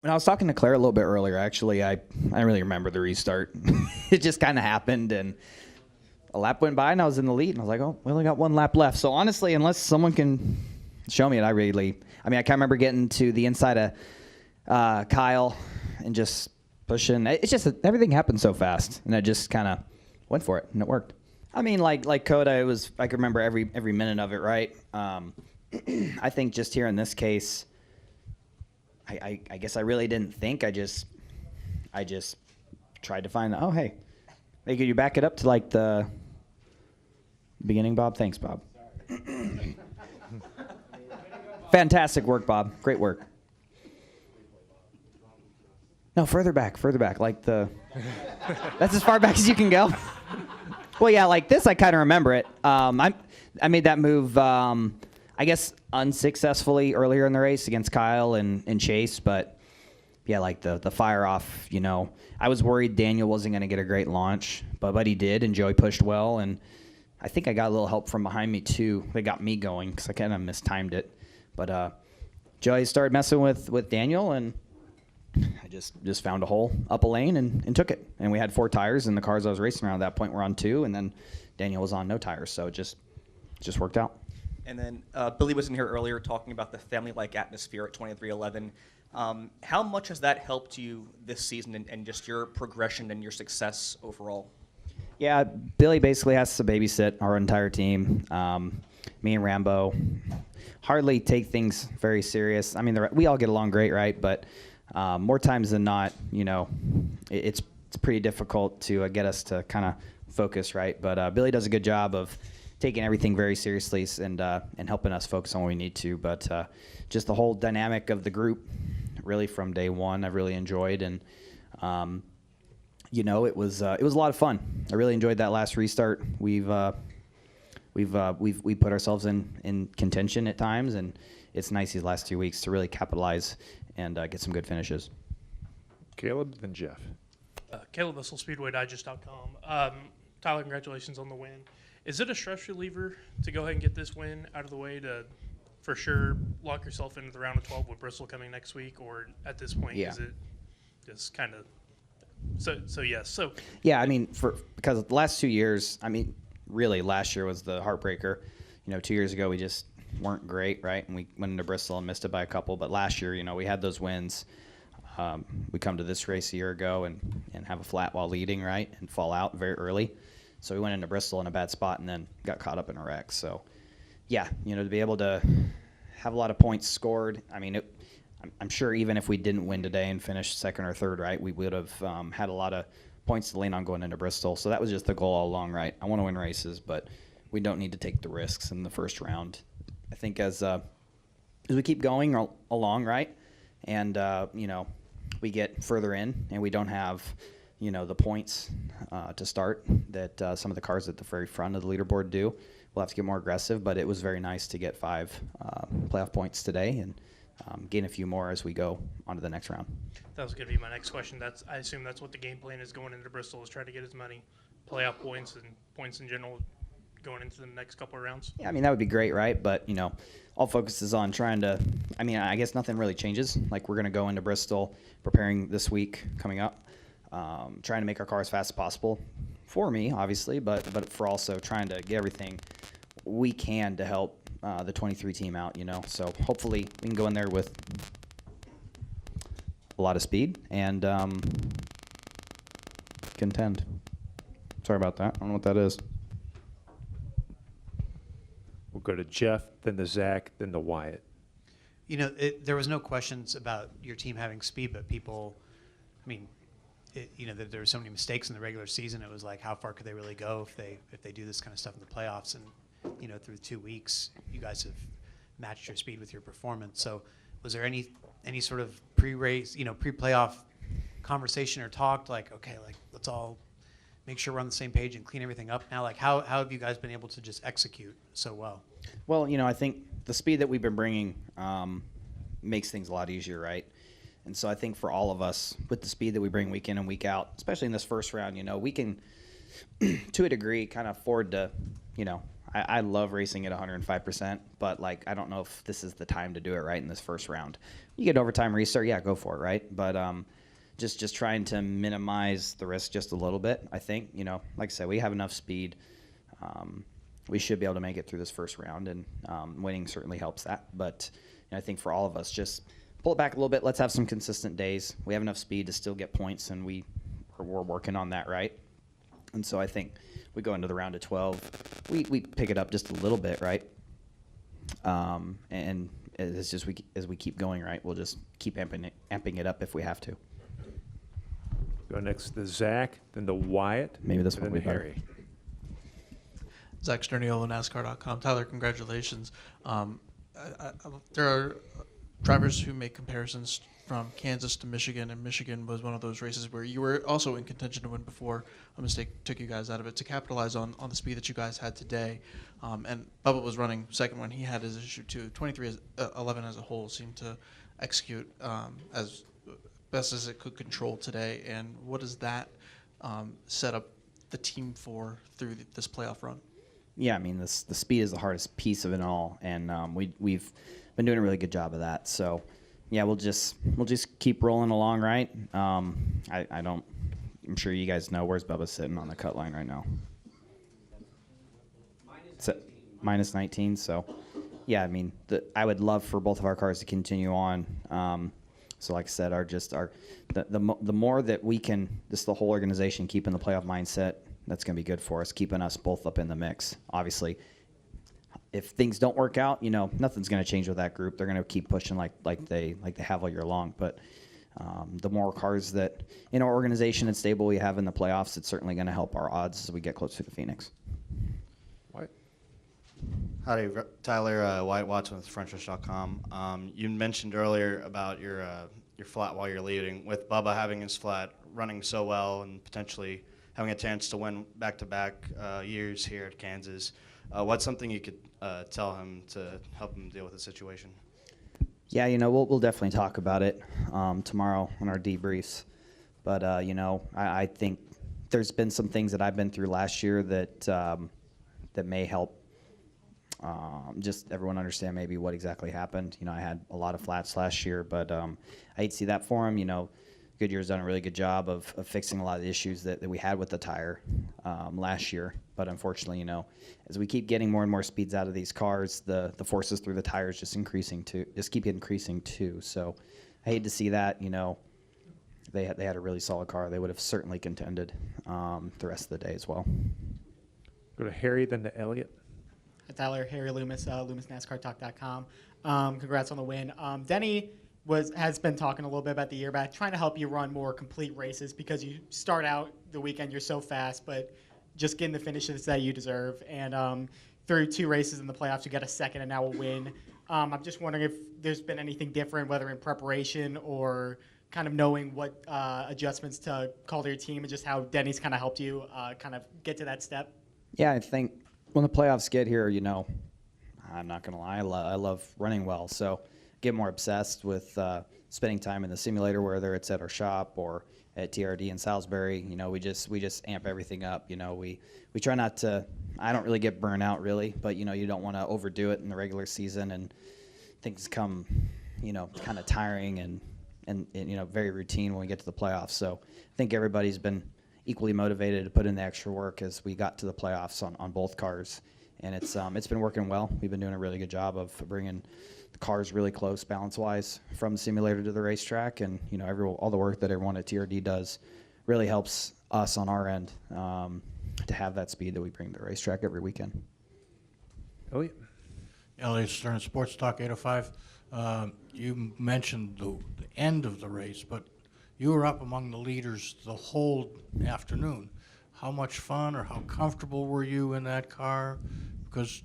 When I was talking to Claire a little bit earlier, actually, I don't really remember the restart. It just kind of happened, and a lap went by, and I was in the lead, and I was like, oh, we only got one lap left. So honestly, unless someone can show me it, I can't remember getting to the inside of Kyle and just pushing. It's just that everything happened so fast, and I just kind of went for it, and it worked. I mean, like Coda, I could remember every minute of it, right? I think just here in this case, I guess I really didn't think. I just tried to find, oh, hey, could you back it up to like the beginning, Bob? Thanks, Bob. Fantastic work, Bob. Great work. No, further back, like that's as far back as you can go. Well, yeah, like this, I kind of remember it. I made that move, I guess, unsuccessfully earlier in the race against Kyle and Chase, but yeah, like the fire off, I was worried Daniel wasn't going to get a great launch, but he did, and Joey pushed well, and I think I got a little help from behind me too. They got me going because I kind of mistimed it, but Joey started messing with Daniel, and I just found a hole up a lane and took it, and we had 4 tires, and the cars I was racing around at that point were on 2, and then Daniel was on no tires, so it just worked out. And then Billy was in here earlier talking about the family-like atmosphere at 2311. How much has that helped you this season and just your progression and your success overall? Yeah, Billy basically has to babysit our entire team. Me and Rambo hardly take things very serious. I mean, we all get along great, right? But more times than not, it's pretty difficult to get us to kind of focus, right? But Billy does a good job of taking everything very seriously and helping us focus on what we need to. But just the whole dynamic of the group, really from day one, I've really enjoyed, and it was a lot of fun. I really enjoyed that last restart. We put ourselves in contention at times, and it's nice these last 2 weeks to really capitalize and get some good finishes. Caleb, then Jeff. Caleb Russell, SpeedwayDigest.com. Tyler, congratulations on the win. Is it a stress reliever to go ahead and get this win out of the way to, for sure, lock yourself into the round of 12 with Bristol coming next week? Or at this point, Yeah. Is it just kind of – yes. So yeah, I mean, because the last 2 years, I mean, really last year was the heartbreaker. 2 years ago we just weren't great, right? And we went into Bristol and missed it by a couple. But last year, we had those wins. We come to this race a year ago and have a flat while leading, right, and fall out very early. So we went into Bristol in a bad spot and then got caught up in a wreck. So, yeah, to be able to have a lot of points scored. I mean, I'm sure even if we didn't win today and finished second or third, right, we would have had a lot of points to lean on going into Bristol. So that was just the goal all along, right? I want to win races, but we don't need to take the risks in the first round. I think as we keep going along, right, and we get further in and we don't have the points to start that some of the cars at the very front of the leaderboard do. We'll have to get more aggressive, but it was very nice to get 5 playoff points today and gain a few more as we go on to the next round. that was going to be my next question. I assume that's what the game plan is going into Bristol, is try to get as many playoff points and points in general going into the next couple of rounds. Yeah, I mean, that would be great, right? But, all focus is on trying to – I mean, I guess nothing really changes. Like, we're going to go into Bristol preparing this week coming up. Trying to make our car as fast as possible for me, obviously, but for also trying to get everything we can to help the 23 team out, So hopefully we can go in there with a lot of speed and contend. Sorry about that. I don't know what that is. We'll go to Jeff, then to Zach, then to Wyatt. There was no questions about your team having speed, but people, there were so many mistakes in the regular season. It was like, how far could they really go if they do this kind of stuff in the playoffs? And through 2 weeks, you guys have matched your speed with your performance. So, was there any sort of pre-race, pre-playoff conversation or talk like, okay, like let's all make sure we're on the same page and clean everything up now? Like, how have you guys been able to just execute so well? Well, I think the speed that we've been bringing makes things a lot easier, right? And so I think for all of us, with the speed that we bring week in and week out, especially in this first round, we can, to a degree, kind of afford to, I love racing at 105%, but like I don't know if this is the time to do it right in this first round. You get overtime restart, yeah, go for it, right? But just trying to minimize the risk just a little bit. I think, you know, like I said, we have enough speed. We should be able to make it through this first round, and winning certainly helps that. But you know, I think for all of us, just pull it back a little bit. Let's have some consistent days. We have enough speed to still get points, and we're working on that, right? And so I think we go into the round of 12. We pick it up just a little bit, right? And as we keep going, right, we'll just keep amping it up if we have to. Go next to Zach, then to Wyatt. Maybe this and one then will be better. Harry. Zach Sterniola, NASCAR.com. Tyler, congratulations. There are drivers who make comparisons from Kansas to Michigan, and Michigan was one of those races where you were also in contention to win before a mistake took you guys out of it, to capitalize on the speed that you guys had today. And Bubba was running second when he had his issue too. 23-11 as a whole seemed to execute as best as it could control today. And what does that set up the team for through this playoff run? Yeah, I mean, the speed is the hardest piece of it all, and we've been doing a really good job of that. So, yeah, we'll just keep rolling along, right? I'm sure you guys know where's Bubba sitting on the cut line right now. Minus 19. So, yeah, I mean, I would love for both of our cars to continue on. So, like I said, the more that we can, the whole organization keep in the playoff mindset, that's going to be good for us, keeping us both up in the mix. Obviously, if things don't work out, you know, nothing's going to change with that group. They're going to keep pushing like they have all year long. But the more cars that in our organization and stable we have in the playoffs, it's certainly going to help our odds as we get closer to Phoenix. Wyatt. Howdy, Tyler. Wyatt Watson with FrenchRush.com. You mentioned earlier about your flat while you're leading. With Bubba having his flat running so well and potentially having a chance to win back-to-back years here at Kansas, what's something you could tell him to help him deal with the situation? Yeah, you know, we'll definitely talk about it tomorrow on our debriefs. But, you know, I think there's been some things that I've been through last year that may help just everyone understand maybe what exactly happened. You know, I had a lot of flats last year, but I hate to see that for him. You know, Goodyear's done a really good job of fixing a lot of the issues that we had with the tire last year. But unfortunately, you know, as we keep getting more and more speeds out of these cars, the forces through the tires just keep increasing too. So I hate to see that. You know, they had a really solid car. They would have certainly contended the rest of the day as well. Go to Harry, then to Elliott. Hi, Tyler, Harry Loomis, LoomisNASCARTalk.com. Congrats on the win. Denny has been talking a little bit about the year back, trying to help you run more complete races because you start out the weekend, you're so fast, but just getting the finishes that you deserve. And through 2 races in the playoffs, you got a second and now a win. I'm just wondering if there's been anything different, whether in preparation or kind of knowing what adjustments to call to your team, and just how Denny's kind of helped you kind of get to that step. Yeah, I think when the playoffs get here, you know, I'm not going to lie, I love running well. So get more obsessed with spending time in the simulator, whether it's at our shop or at TRD in Salisbury. You know, we just amp everything up. You know, we try not to. I don't really get burnt out really, but you know, you don't want to overdo it in the regular season, and things come, you know, kind of tiring and you know, very routine when we get to the playoffs. So I think everybody's been equally motivated to put in the extra work as we got to the playoffs on both cars, and it's been working well. We've been doing a really good job of bringing the cars really close balance-wise from the simulator to the racetrack, and you know, all the work that everyone at TRD does really helps us on our end to have that speed that we bring to the racetrack every weekend. Elliott. Elliott Stern, Sports Talk 805. You mentioned the end of the race, but you were up among the leaders the whole afternoon. How much fun or how comfortable were you in that car? Because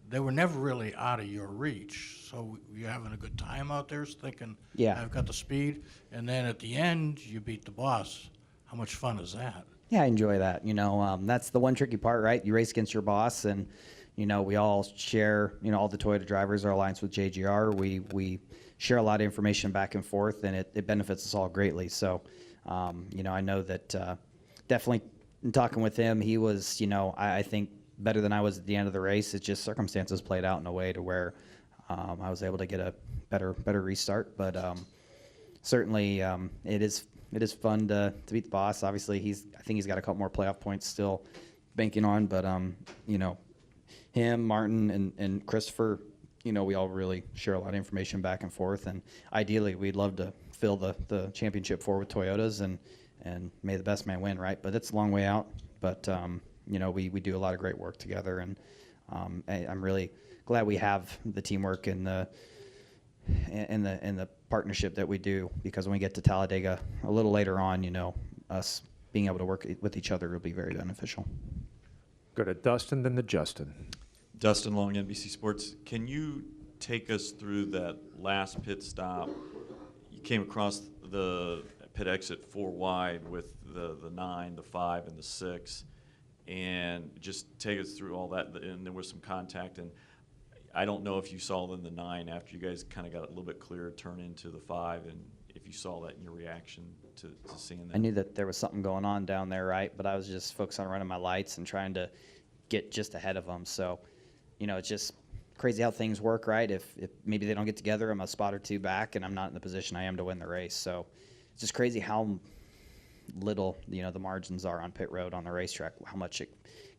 they were never really out of your reach. So you're having a good time out there, thinking, Yeah. I've got the speed. And then at the end, you beat the boss. How much fun is that? Yeah, I enjoy that. You know, that's the one tricky part, right? You race against your boss, and you know, we all share. You know, all the Toyota drivers are aligned with JGR. We share a lot of information back and forth, and it benefits us all greatly. So, you know, I know that definitely in talking with him, he was, you know, I think better than I was at the end of the race. It's just circumstances played out in a way to where I was able to get a better restart. But certainly it is fun to beat the boss. Obviously, I think he's got a couple more playoff points still banking on. But you know, him, Martin, and Christopher, you know, we all really share a lot of information back and forth. And ideally, we'd love to fill the championship four with Toyotas and may the best man win, right? But it's a long way out. But you know, we do a lot of great work together, and I'm really glad we have the teamwork and the partnership that we do, because when we get to Talladega a little later on, you know, us being able to work with each other will be very beneficial. Go to Dustin, then to Justin. Dustin Long, NBC Sports. Can you take us through that last pit stop? You came across the pit exit 4 wide with the 9, the 5, and the 6, and just take us through all that. And there was some contact, and I don't know if you saw then the 9 after you guys kind of got a little bit clearer turn into the 5, and if you saw that in your reaction to seeing that. I knew that there was something going on down there, right? But I was just focused on running my lights and trying to get just ahead of them. So, you know, it's just crazy how things work, right? If maybe they don't get together, I'm a spot or 2 back, and I'm not in the position I am to win the race. So it's just crazy how little, you know, the margins are on pit road on the racetrack, how much it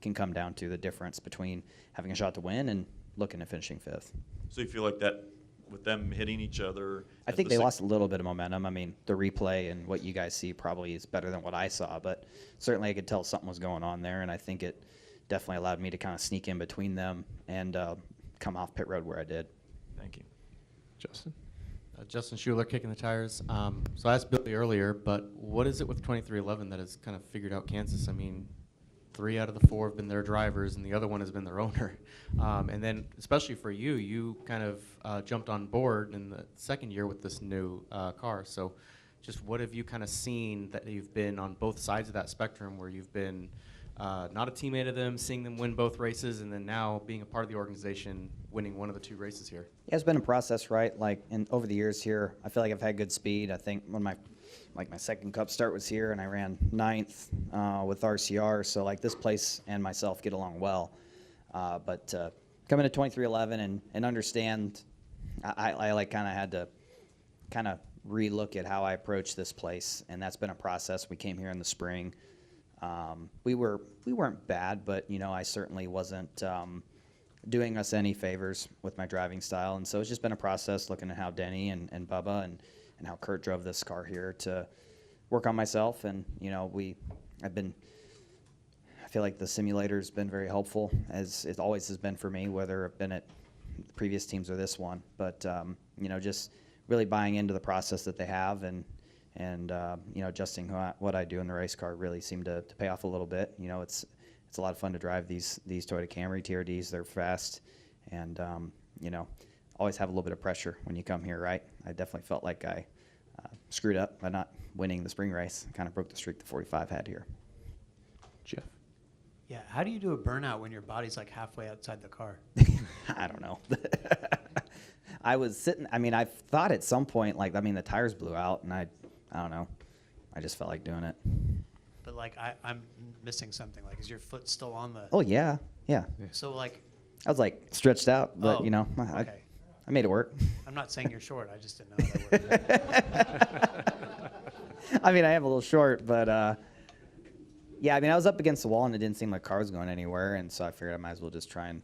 can come down to, the difference between having a shot to win and looking at finishing 5th. So you feel like that with them hitting each other? I think they lost a little bit of momentum. I mean, the replay and what you guys see probably is better than what I saw, but certainly I could tell something was going on there, and I think it definitely allowed me to kind of sneak in between them and come off pit road where I did. Thank you. Justin? Justin Schuler, Kicking the Tires. So I asked Billy earlier, but what is it with 2311 that has kind of figured out Kansas? I mean, 3 out of the 4 have been their drivers, and the other one has been their owner. And then, especially for you, you kind of jumped on board in the second year with this new car. So just what have you kind of seen that you've been on both sides of that spectrum, where you've been not a teammate of them, seeing them win both races, and then now being a part of the organization, winning one of the 2 races here? Yeah, it's been a process, right? Like, over the years here, I feel like I've had good speed. I think when my second Cup start was here, and I ran 9th with RCR, so like this place and myself get along well. But coming to 2311 and understand, I like kind of had to kind of relook at how I approach this place, and that's been a process. We came here in the spring. We weren't bad, but you know, I certainly wasn't doing us any favors with my driving style, and so it's just been a process looking at how Denny and Bubba and how Kurt drove this car here to work on myself. And you know, I feel like the simulator's been very helpful, as it always has been for me, whether I've been at the previous teams or this one. But you know, just really buying into the process that they have, and you know, adjusting what I do in the race car really seemed to pay off a little bit. You know, it's a lot of fun to drive these Toyota Camry TRDs. They're fast, and you know, always have a little bit of pressure when you come here, right? I definitely felt like I screwed up by not winning the spring race. Kind of broke the streak the 45 had here. Jeff? Yeah, how do you do a burnout when your body's like halfway outside the car? I don't know. I was sitting. I mean, I thought at some point, like, I mean, the tires blew out, and I don't know. I just felt like doing it. But like I'm missing something. Like, is your foot still on the? Oh yeah. So like. I was like stretched out, but Oh, you know, okay. I made it work. I'm not saying you're short. I just didn't know how that worked. I mean, I am a little short, but yeah, I mean, I was up against the wall, and it didn't seem like the car was going anywhere, and so I figured I might as well just try and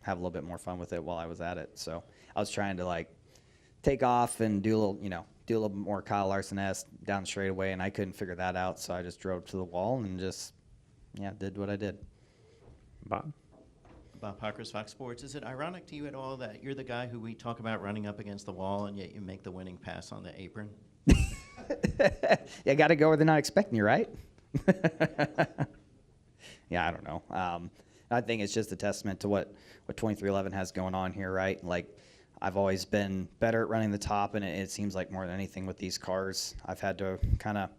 have a little bit more fun with it while I was at it. So I was trying to like take off and do a little bit more Kyle Larson-esque down the straightaway, and I couldn't figure that out, so I just drove to the wall and just did what I did. Bob? Bob Parker's Fox Sports. Is it ironic to you at all that you're the guy who we talk about running up against the wall, and yet you make the winning pass on the apron? You got to go where they're not expecting you, right? Yeah, I don't know. I think it's just a testament to what 2311 has going on here, right? Like, I've always been better at running the top, and it seems like more than anything with these cars, I've had to kind of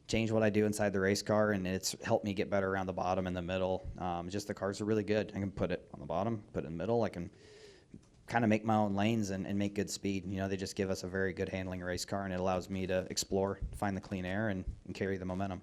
change what I do inside the race car, and it's helped me get better around the bottom and the middle. Just the cars are really good. I can put it on the bottom, put it in the middle. I can kind of make my own lanes and make good speed. You know, they just give us a very good handling race car, and it allows me to explore, find the clean air, and carry the momentum.